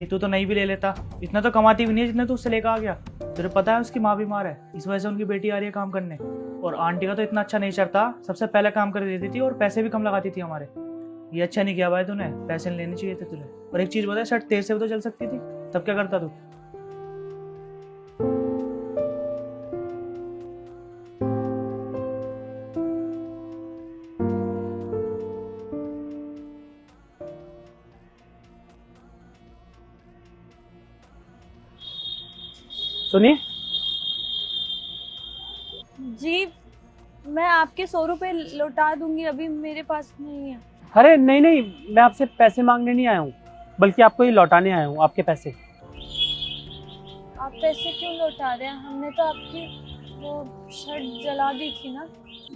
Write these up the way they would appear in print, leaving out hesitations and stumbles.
तू तो नहीं भी ले लेता, इतना तो कमाती भी नहीं है जितना तू उससे लेकर आ गया। तुझे पता है उसकी माँ बीमार है, इस वजह से उनकी बेटी आ रही है काम करने। और आंटी का तो इतना अच्छा नेचर था, सबसे पहले काम कर देती थी और पैसे भी कम लगाती थी हमारे। ये अच्छा नहीं किया भाई तूने, पैसे नहीं लेने चाहिए थे तुझे। और एक चीज बता, शर्ट तेरे से भी तो चल सकती थी, तब क्या करता तू? सुनिए। जी, मैं आपके 100 रुपए लौटा दूंगी, अभी मेरे पास नहीं है। अरे नहीं नहीं, मैं आपसे पैसे मांगने नहीं आया हूँ, बल्कि आपको ये लौटाने आया हूँ, आपके पैसे। आप पैसे क्यों लौटा रहे हैं? हमने तो आपकी वो शर्ट जला दी थी ना।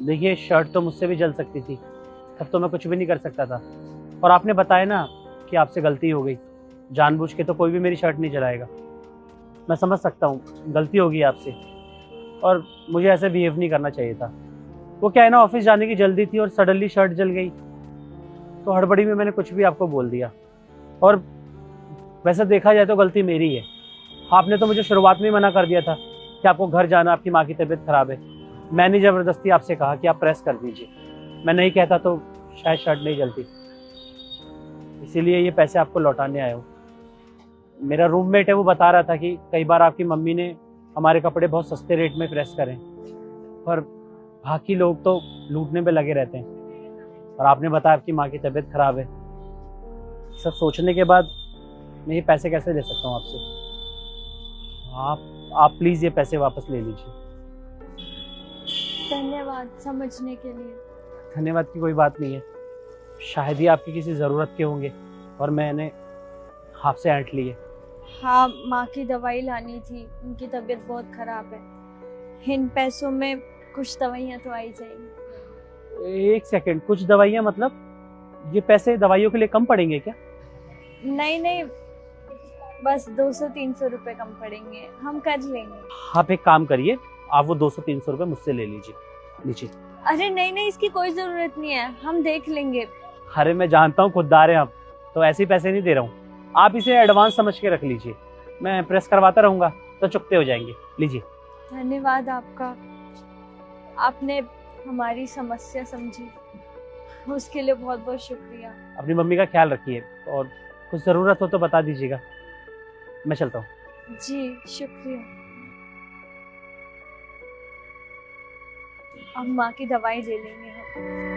देखिए, शर्ट तो मुझसे भी जल सकती थी, तब तो मैं कुछ भी नहीं कर सकता था। और आपने बताया ना कि आपसे गलती हो गई, जानबूझ के तो कोई भी मेरी शर्ट नहीं जलाएगा। मैं समझ सकता हूँ, गलती होगी आपसे, और मुझे ऐसे बिहेव नहीं करना चाहिए था। वो क्या है ना, ऑफिस जाने की जल्दी थी और सडनली शर्ट जल गई, तो हड़बड़ी में मैंने कुछ भी आपको बोल दिया। और वैसे देखा जाए तो गलती मेरी है। आपने तो मुझे शुरुआत में ही मना कर दिया था कि आपको घर जाना, आपकी माँ की तबीयत खराब है। मैंने ज़बरदस्ती आपसे कहा कि आप प्रेस कर दीजिए, मैं नहीं कहता तो शायद शर्ट नहीं जलती। इसीलिए ये पैसे आपको लौटाने आया हूँ। मेरा रूममेट है, वो बता रहा था कि कई बार आपकी मम्मी ने हमारे कपड़े बहुत सस्ते रेट में प्रेस करें, पर बाकी लोग तो लूटने पे लगे रहते हैं। और आपने बताया आपकी माँ की तबीयत खराब है। सब सोचने के बाद मैं ये पैसे कैसे ले सकता हूँ आपसे? आप प्लीज़ ये पैसे वापस ले लीजिए। धन्यवाद समझने के लिए। धन्यवाद की कोई बात नहीं है, शायद ही आपकी किसी ज़रूरत के होंगे और मैंने आपसे ऐंठ लिए। हाँ, माँ की दवाई लानी थी, उनकी तबीयत बहुत खराब है। इन पैसों में कुछ दवाइयाँ तो आई जाएंगी। एक सेकंड, कुछ दवाइयाँ मतलब? ये पैसे दवाइयों के लिए कम पड़ेंगे क्या? नहीं नहीं, बस 200-300 रुपए कम पड़ेंगे, हम कर लेंगे। आप एक काम करिए, आप वो 200-300 रुपये मुझसे ले लीजिए। लीजिए। अरे नहीं नहीं, इसकी कोई जरूरत नहीं है, हम देख लेंगे। अरे मैं जानता हूँ खुददार हैं आप, तो ऐसे ही पैसे नहीं दे रहा हूँ। आप इसे एडवांस समझ के रख लीजिए, मैं प्रेस करवाता रहूँगा तो चुकते हो जाएंगे। लीजिए। धन्यवाद आपका, आपने हमारी समस्या समझी, उसके लिए बहुत बहुत शुक्रिया। अपनी मम्मी का ख्याल रखिए, और कुछ ज़रूरत हो तो बता दीजिएगा। मैं चलता हूँ। जी शुक्रिया। अब माँ की दवाई ले लेंगे हम।